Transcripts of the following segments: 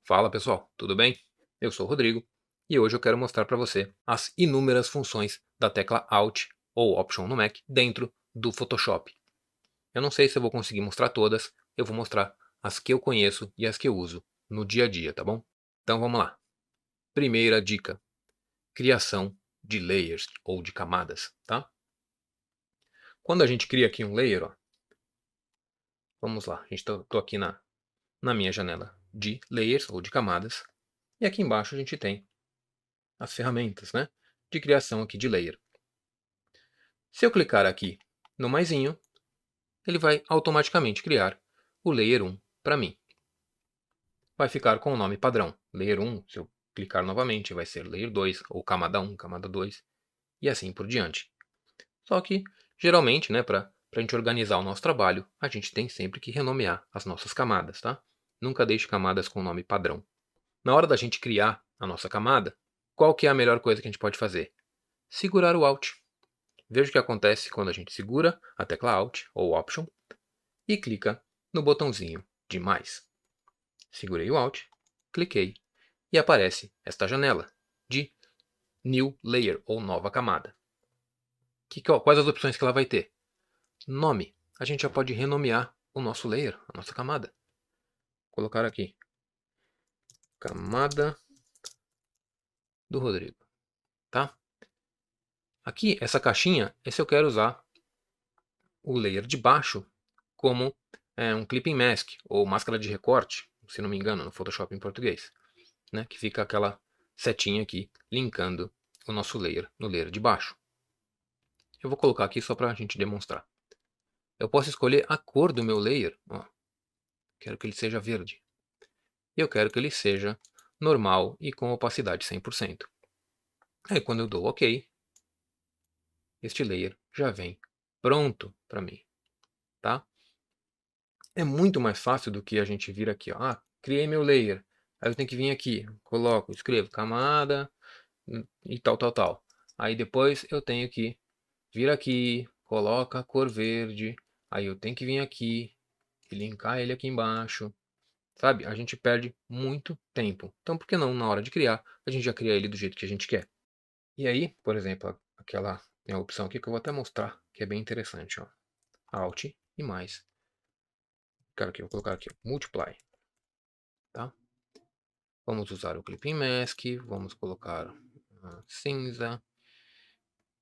Fala pessoal, tudo bem? Eu sou o Rodrigo e hoje eu quero mostrar para você as inúmeras funções da tecla Alt ou Option no Mac dentro do Photoshop. Eu não sei se eu vou conseguir mostrar todas, eu vou mostrar as que eu conheço e as que eu uso no dia a dia, tá bom? Então vamos lá. Primeira dica, criação de layers ou de camadas, tá? Quando a gente cria aqui um layer, ó, vamos lá, tô aqui na minha janela de layers ou de camadas e aqui embaixo a gente tem as ferramentas, né, de criação aqui de layer. Se eu clicar aqui no maisinho, ele vai automaticamente criar o Layer 1 para mim. Vai ficar com o nome padrão, Layer 1. Se eu clicar novamente, vai ser Layer 2, ou camada 1, camada 2, e assim por diante. Só que, geralmente, né, para a gente organizar o nosso trabalho, a gente tem sempre que renomear as nossas camadas, tá? Nunca deixe camadas com nome padrão. Na hora da gente criar a nossa camada, qual que é a melhor coisa que a gente pode fazer? Segurar o Alt. Veja o que acontece quando a gente segura a tecla Alt ou Option e clica no botãozinho de mais. Segurei o Alt, cliquei e aparece esta janela de New Layer ou nova camada. Quais as opções que ela vai ter? Nome. A gente já pode renomear o nosso layer, a nossa camada. Vou colocar aqui camada do Rodrigo, tá? Aqui, essa caixinha, esse eu quero usar o layer de baixo como um clipping mask ou máscara de recorte, se não me engano, no Photoshop em português, né? Que fica aquela setinha aqui linkando o nosso layer no layer de baixo. Eu vou colocar aqui só para a gente demonstrar. Eu posso escolher a cor do meu layer. Ó, quero que ele seja verde. Eu quero que ele seja normal e com opacidade 100%. Aí quando eu dou OK, este layer já vem pronto para mim, tá? É muito mais fácil do que a gente vir aqui, ó. Ah, criei meu layer. Aí eu tenho que vir aqui, coloco, escrevo camada e tal, tal, tal. Aí depois eu tenho que vir aqui, coloca a cor verde. Aí eu tenho que vir aqui e linkar ele aqui embaixo. Sabe? A gente perde muito tempo. Então por que não, na hora de criar, a gente já cria ele do jeito que a gente quer. E aí, por exemplo, aquela minha opção aqui que eu vou até mostrar, que é bem interessante, ó. Alt e mais. Cara, aqui, vou colocar aqui, Multiply, tá? Vamos usar o Clipping Mask, vamos colocar cinza,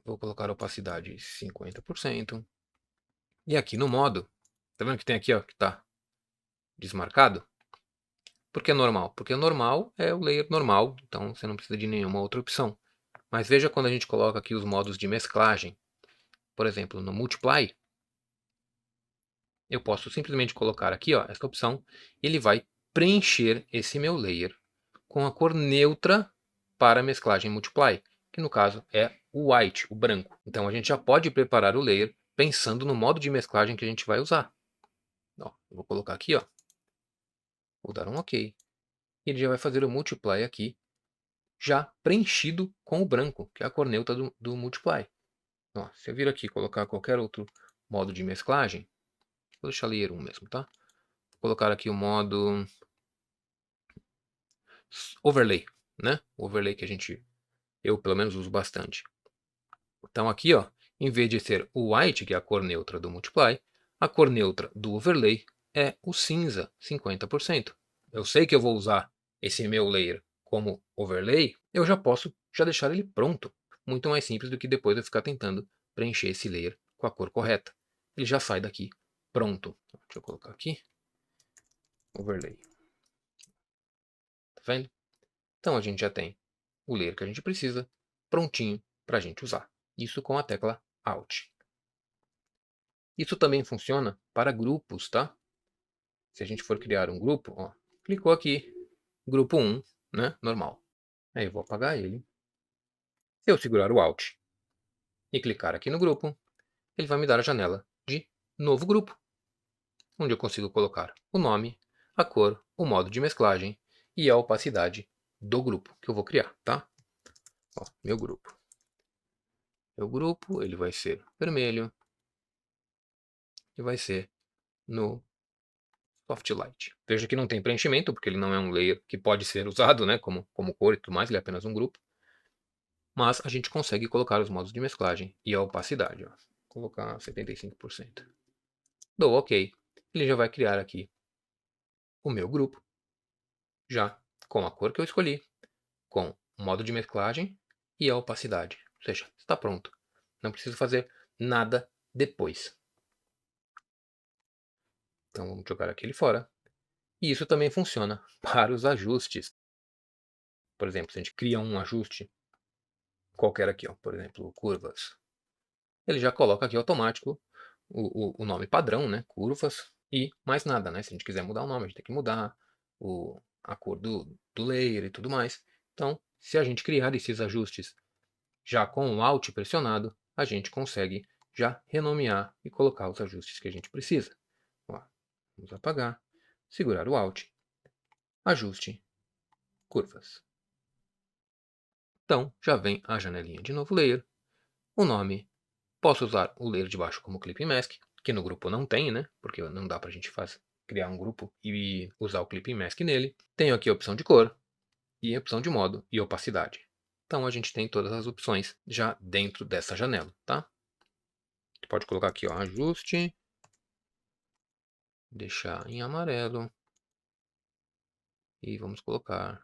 vou colocar a opacidade 50%. E aqui no modo, tá vendo que tem aqui, ó, que tá desmarcado? Por que normal? Porque normal é o layer normal, então você não precisa de nenhuma outra opção. Mas veja quando a gente coloca aqui os modos de mesclagem. Por exemplo, no Multiply, eu posso simplesmente colocar aqui, ó, essa opção, e ele vai preencher esse meu layer com a cor neutra para a mesclagem Multiply, que no caso é o white, o branco. Então a gente já pode preparar o layer pensando no modo de mesclagem que a gente vai usar. Ó, eu vou colocar aqui, ó, vou dar um OK. E ele já vai fazer o Multiply aqui, já preenchido com o branco, que é a cor neutra do Multiply. Ó, se eu vir aqui e colocar qualquer outro modo de mesclagem, vou deixar layer 1 mesmo, tá? Vou colocar aqui o modo overlay, né? O overlay que eu pelo menos uso bastante. Então aqui, ó, em vez de ser o white, que é a cor neutra do Multiply, a cor neutra do overlay é o cinza, 50%. Eu sei que eu vou usar esse meu layer como overlay, eu já posso deixar ele pronto. Muito mais simples do que depois eu ficar tentando preencher esse layer com a cor correta. Ele já sai daqui pronto. Deixa eu colocar aqui, overlay. Tá vendo? Então a gente já tem o layer que a gente precisa prontinho para a gente usar. Isso com a tecla Alt. Isso também funciona para grupos, tá? Se a gente for criar um grupo, ó, clicou aqui, grupo 1, né, normal. Aí eu vou apagar ele. Se eu segurar o Alt e clicar aqui no grupo, ele vai me dar a janela de novo grupo, onde eu consigo colocar o nome, a cor, o modo de mesclagem e a opacidade do grupo que eu vou criar, tá? Ó, meu grupo. Meu grupo, ele vai ser vermelho e vai ser no Soft Light. Veja que não tem preenchimento, porque ele não é um layer que pode ser usado, né, como cor e tudo mais, ele é apenas um grupo. Mas a gente consegue colocar os modos de mesclagem e a opacidade. Ó. Vou colocar 75%. Dou OK. Ele já vai criar aqui o meu grupo, já com a cor que eu escolhi, com o modo de mesclagem e a opacidade. Ou seja, está pronto. Não preciso fazer nada depois. Então vamos jogar aquele fora. E isso também funciona para os ajustes. Por exemplo, se a gente cria um ajuste qualquer aqui, ó, por exemplo, curvas. Ele já coloca aqui automático o nome padrão, né, curvas, e mais nada, né? Se a gente quiser mudar o nome, a gente tem que mudar a cor do layer e tudo mais. Então, se a gente criar esses ajustes já com o Alt pressionado, a gente consegue já renomear e colocar os ajustes que a gente precisa. Ó, vamos apagar, segurar o Alt, ajuste, curvas. Então, já vem a janelinha de novo layer, o nome. Posso usar o layer de baixo como Clipping Mask, que no grupo não tem, né? Porque não dá para a gente criar um grupo e usar o Clipping Mask nele. Tenho aqui a opção de cor, e a opção de modo e opacidade. Então a gente tem todas as opções já dentro dessa janela, tá? Você pode colocar aqui, ó, ajuste, deixar em amarelo, e vamos colocar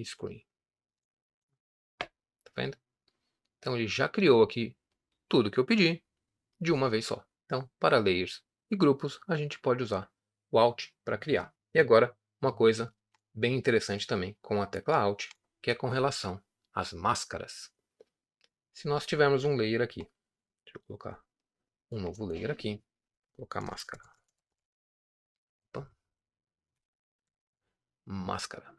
screen. Tá vendo? Então ele já criou aqui tudo que eu pedi de uma vez só. Então, para layers e grupos, a gente pode usar o Alt para criar. E agora, uma coisa bem interessante também com a tecla Alt, que é com relação às máscaras. Se nós tivermos um layer aqui, deixa eu colocar um novo layer aqui, colocar máscara. Opa. Máscara.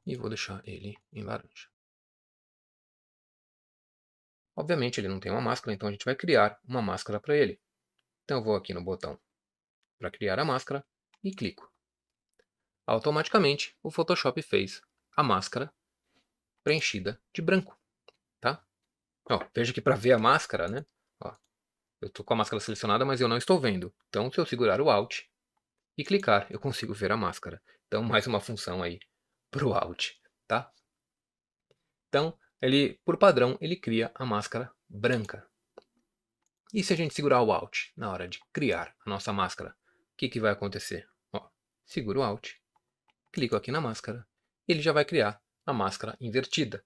E vou deixar ele em laranja. Obviamente ele não tem uma máscara, então a gente vai criar uma máscara para ele. Então eu vou aqui no botão para criar a máscara e clico. Automaticamente o Photoshop fez a máscara preenchida de branco, tá? Ó, veja que para ver a máscara, né? Ó, eu estou com a máscara selecionada, mas eu não estou vendo. Então, se eu segurar o Alt e clicar, eu consigo ver a máscara. Então, mais uma função aí para o Alt, tá? Então, ele, por padrão, ele cria a máscara branca. E se a gente segurar o Alt na hora de criar a nossa máscara, o que vai acontecer? Ó, seguro o Alt, clico aqui na máscara, ele já vai criar a máscara invertida.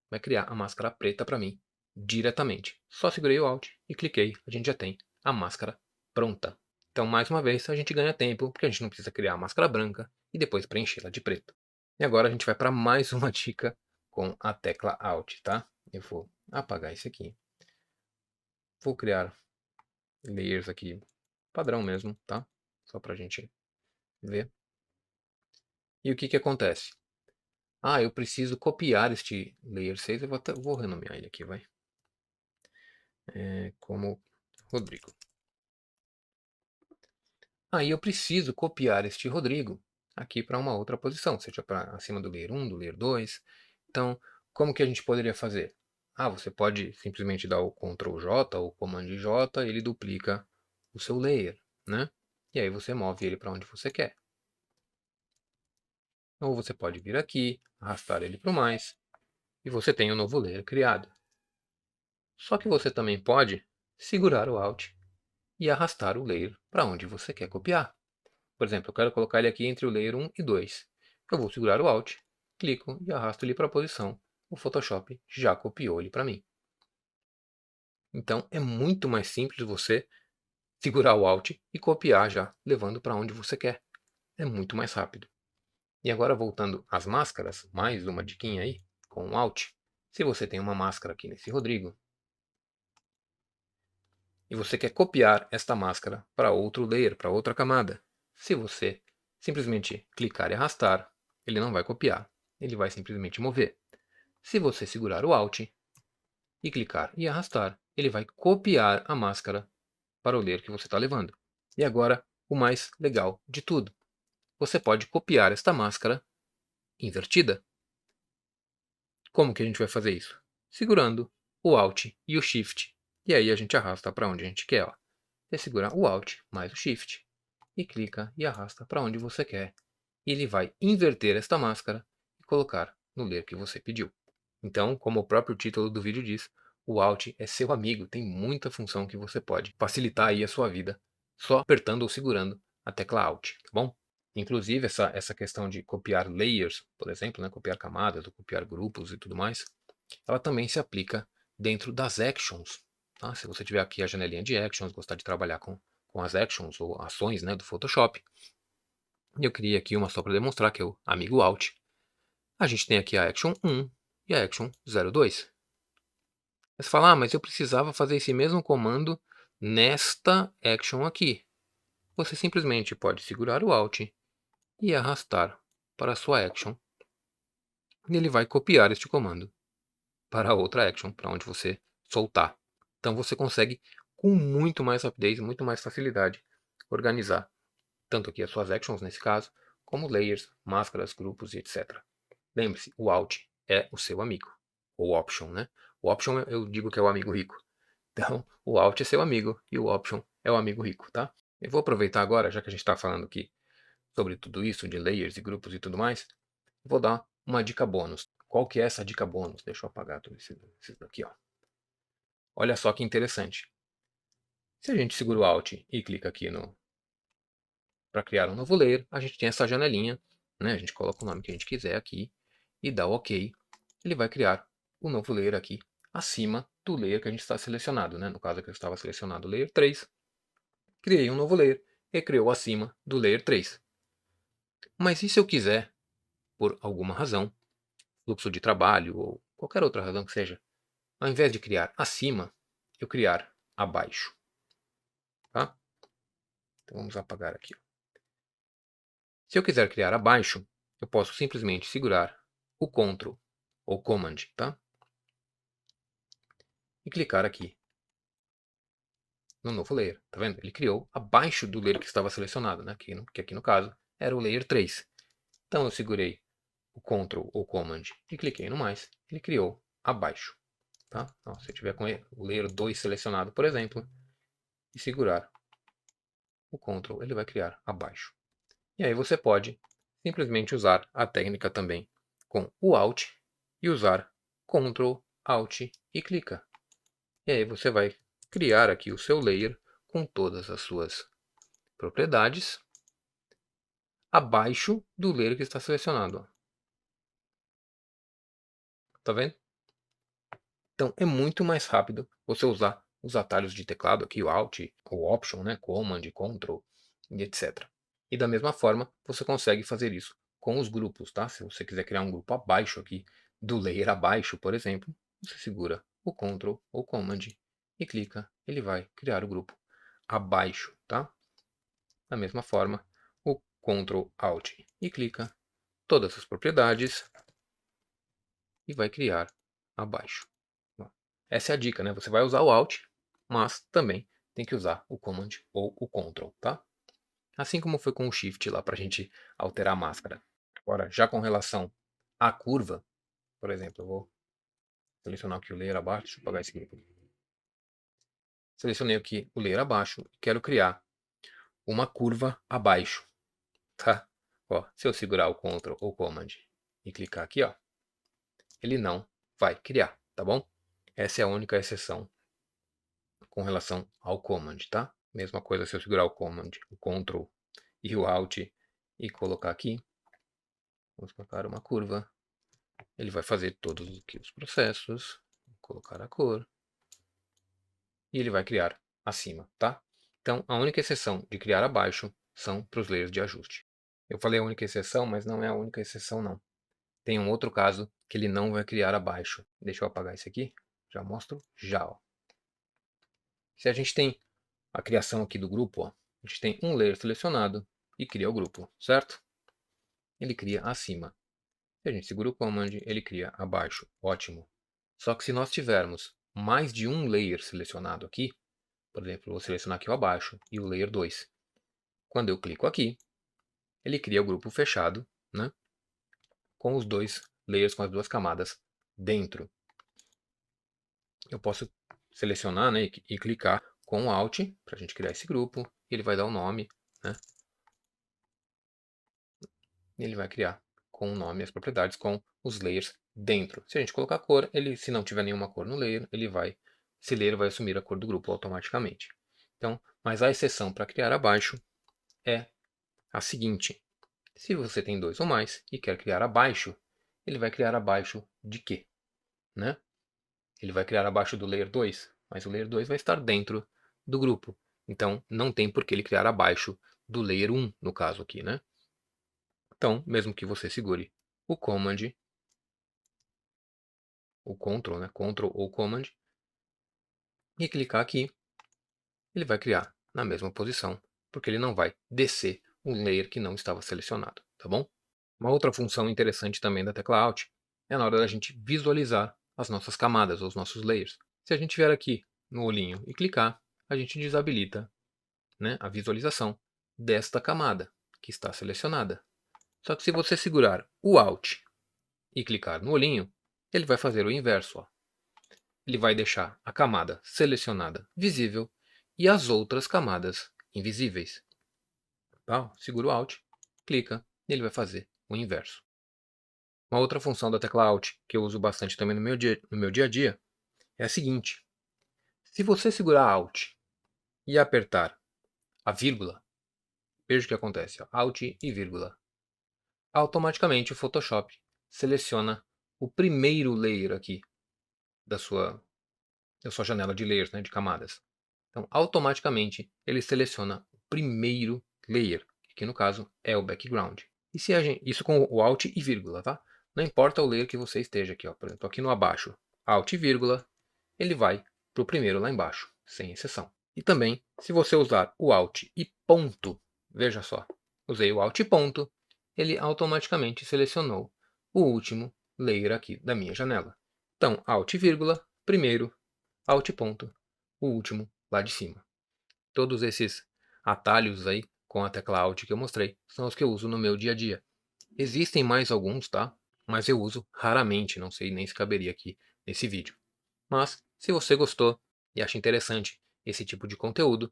Vai criar a máscara preta para mim diretamente. Só segurei o Alt e cliquei, a gente já tem a máscara pronta. Então, mais uma vez, a gente ganha tempo, porque a gente não precisa criar a máscara branca e depois preenchê-la de preto. E agora a gente vai para mais uma dica com a tecla Alt, tá? Eu vou apagar esse aqui. Vou criar layers aqui, padrão mesmo, tá? Só para a gente ver. E o que acontece? Ah, eu preciso copiar este layer 6, vou renomear ele aqui, vai. Como Rodrigo. Aí eu preciso copiar este Rodrigo aqui para uma outra posição, seja para acima do layer 1, do layer 2. Então, como que a gente poderia fazer? Ah, você pode simplesmente dar o Ctrl J ou Command J, ele duplica o seu layer, né? E aí você move ele para onde você quer. Ou você pode vir aqui, arrastar ele para o mais, e você tem um novo layer criado. Só que você também pode segurar o Alt e arrastar o layer para onde você quer copiar. Por exemplo, eu quero colocar ele aqui entre o layer 1 e 2. Eu vou segurar o Alt, clico e arrasto ele para a posição. O Photoshop já copiou ele para mim. Então, é muito mais simples você segurar o Alt e copiar já, levando para onde você quer. É muito mais rápido. E agora, voltando às máscaras, mais uma diquinha aí, com o Alt. Se você tem uma máscara aqui nesse Rodrigo, e você quer copiar esta máscara para outro layer, para outra camada, se você simplesmente clicar e arrastar, ele não vai copiar, ele vai simplesmente mover. Se você segurar o Alt e clicar e arrastar, ele vai copiar a máscara para o layer que você está levando. E agora, o mais legal de tudo. Você pode copiar esta máscara invertida. Como que a gente vai fazer isso? Segurando o Alt e o Shift. E aí a gente arrasta para onde a gente quer. Ó. você segura o Alt mais o Shift e clica e arrasta para onde você quer. E ele vai inverter esta máscara e colocar no layer que você pediu. Então, como o próprio título do vídeo diz, o Alt é seu amigo, tem muita função que você pode facilitar aí a sua vida só apertando ou segurando a tecla Alt, tá bom? Inclusive, essa questão de copiar layers, por exemplo, né, copiar camadas, ou copiar grupos e tudo mais, ela também se aplica dentro das actions. Tá? Se você tiver aqui a janelinha de actions, gostar de trabalhar com as actions ou ações, né, do Photoshop, eu criei aqui uma só para demonstrar que é o amigo Alt. A gente tem aqui a Action 1 e a Action 02. Você fala, mas eu precisava fazer esse mesmo comando nesta Action aqui. Você simplesmente pode segurar o Alt e arrastar para a sua Action. E ele vai copiar este comando para a outra Action, para onde você soltar. Então você consegue, com muito mais rapidez, muito mais facilidade, organizar tanto aqui as suas Actions, nesse caso, como layers, máscaras, grupos e etc. Lembre-se, o Alt é o seu amigo. Ou Option, né? O Option eu digo que é o amigo rico. Então, o Alt é seu amigo e o Option é o amigo rico, tá? Eu vou aproveitar agora, já que a gente está falando aqui sobre tudo isso, de layers e grupos e tudo mais, vou dar uma dica bônus. Qual que é essa dica bônus? Deixa eu apagar tudo isso daqui, ó. Olha só que interessante. Se a gente segura o Alt e clica aqui para criar um novo layer, a gente tem essa janelinha, né? A gente coloca o nome que a gente quiser aqui e dá o OK. Ele vai criar um novo layer aqui acima do layer que a gente está selecionado, né? No caso aqui eu estava selecionado o layer 3, criei um novo layer e criou acima do layer 3. Mas e se eu quiser, por alguma razão, fluxo de trabalho ou qualquer outra razão que seja, ao invés de criar acima, eu criar abaixo, tá? Então vamos apagar aqui. Se eu quiser criar abaixo, eu posso simplesmente segurar o Ctrl ou Command, tá? E clicar aqui no novo layer, tá vendo? Ele criou abaixo do layer que estava selecionado, né? Que aqui no caso era o layer 3. Então eu segurei o Ctrl ou Command e cliquei no mais, ele criou abaixo, tá? Então, se eu tiver com o layer 2 selecionado, por exemplo, e segurar o Ctrl, ele vai criar abaixo. E aí você pode simplesmente usar a técnica também com o Alt e usar Ctrl, Alt e clica. E aí você vai criar aqui o seu layer com todas as suas propriedades abaixo do layer que está selecionado. Tá vendo? Então é muito mais rápido você usar os atalhos de teclado aqui, o Alt, o Option, né, Command, Ctrl e etc. E da mesma forma você consegue fazer isso com os grupos, tá? Se você quiser criar um grupo abaixo aqui do layer abaixo, por exemplo, você segura o Ctrl ou Command e clica, ele vai criar o grupo abaixo, tá? Da mesma forma, o Ctrl, Alt e clica, todas as propriedades e vai criar abaixo. Essa é a dica, né? Você vai usar o Alt, mas também tem que usar o Command ou o Ctrl, tá? Assim como foi com o Shift lá para a gente alterar a máscara. Agora, já com relação à curva, por exemplo, eu vou selecionar aqui o layer abaixo, deixa eu apagar esse grupo. Selecionei aqui o layer abaixo e quero criar uma curva abaixo, tá? Ó, se eu segurar o Ctrl ou Command e clicar aqui, ó, ele não vai criar, tá bom? Essa é a única exceção com relação ao Command, tá? Mesma coisa se eu segurar o Command, o Ctrl e o Alt e colocar aqui. Vamos colocar uma curva. Ele vai fazer todos aqui os processos. Vou colocar a cor. E ele vai criar acima, tá? Então, a única exceção de criar abaixo são para os layers de ajuste. Eu falei a única exceção, mas não é a única exceção, não. Tem um outro caso que ele não vai criar abaixo. Deixa eu apagar esse aqui. Já mostro já, ó. Se a gente tem a criação aqui do grupo, ó, a gente tem um layer selecionado e cria o grupo, certo? Ele cria acima. Se a gente segura o Command, ele cria abaixo. Ótimo. Só que se nós tivermos mais de um layer selecionado aqui, por exemplo, eu vou selecionar aqui o abaixo e o layer 2. Quando eu clico aqui, ele cria o grupo fechado, né? Com os dois layers, com as duas camadas dentro. Eu posso selecionar, né, e clicar com o Alt, para a gente criar esse grupo, ele vai dar o nome, né? Ele vai criar com o nome as propriedades com os layers dentro. Se a gente colocar cor, se não tiver nenhuma cor no layer, esse layer vai assumir a cor do grupo automaticamente. Então, mas a exceção para criar abaixo é a seguinte: se você tem 2 ou mais e quer criar abaixo, ele vai criar abaixo de quê? Né? Ele vai criar abaixo do layer 2, mas o layer 2 vai estar dentro do grupo. Então, não tem por que ele criar abaixo do layer 1, no caso aqui, né? Então, mesmo que você segure o Command, o Ctrl, né? Ctrl ou Command, e clicar aqui, ele vai criar na mesma posição, porque ele não vai descer um layer que não estava selecionado, tá bom? Uma outra função interessante também da tecla Alt é na hora da gente visualizar as nossas camadas, ou os nossos layers. Se a gente vier aqui no olhinho e clicar, a gente desabilita, né, a visualização desta camada que está selecionada. Só que se você segurar o Alt e clicar no olhinho, ele vai fazer o inverso. Ó. Ele vai deixar a camada selecionada visível e as outras camadas invisíveis. Tá? Segura o Alt, clica e ele vai fazer o inverso. Uma outra função da tecla Alt que eu uso bastante também no meu dia a dia é a seguinte. Se você segurar Alt e apertar a vírgula, veja o que acontece. Ó, Alt e vírgula. Automaticamente o Photoshop seleciona o primeiro layer aqui da sua janela de layers, né, de camadas. Então, automaticamente, ele seleciona o primeiro layer, que aqui no caso é o background. E se a gente, isso com o Alt e vírgula, tá? Não importa o layer que você esteja aqui, ó, por exemplo, aqui no abaixo, Alt e vírgula, ele vai para o primeiro lá embaixo, sem exceção. E também, se você usar o Alt e ponto, veja só, usei o Alt e ponto, ele automaticamente selecionou o último layer aqui da minha janela. Então, Alt e vírgula, primeiro, Alt e ponto, o último lá de cima. Todos esses atalhos aí com a tecla Alt que eu mostrei são os que eu uso no meu dia a dia. Existem mais alguns, tá? Mas eu uso raramente, não sei nem se caberia aqui nesse vídeo. Mas, se você gostou e acha interessante esse tipo de conteúdo,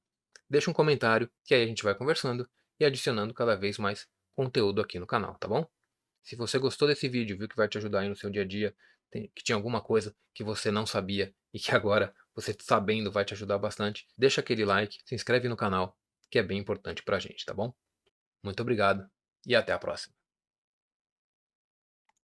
deixa um comentário que aí a gente vai conversando e adicionando cada vez mais conteúdo aqui no canal, tá bom? Se você gostou desse vídeo, viu que vai te ajudar aí no seu dia a dia, que tinha alguma coisa que você não sabia e que agora você sabendo vai te ajudar bastante, deixa aquele like, se inscreve no canal, que é bem importante pra gente, tá bom? Muito obrigado e até a próxima.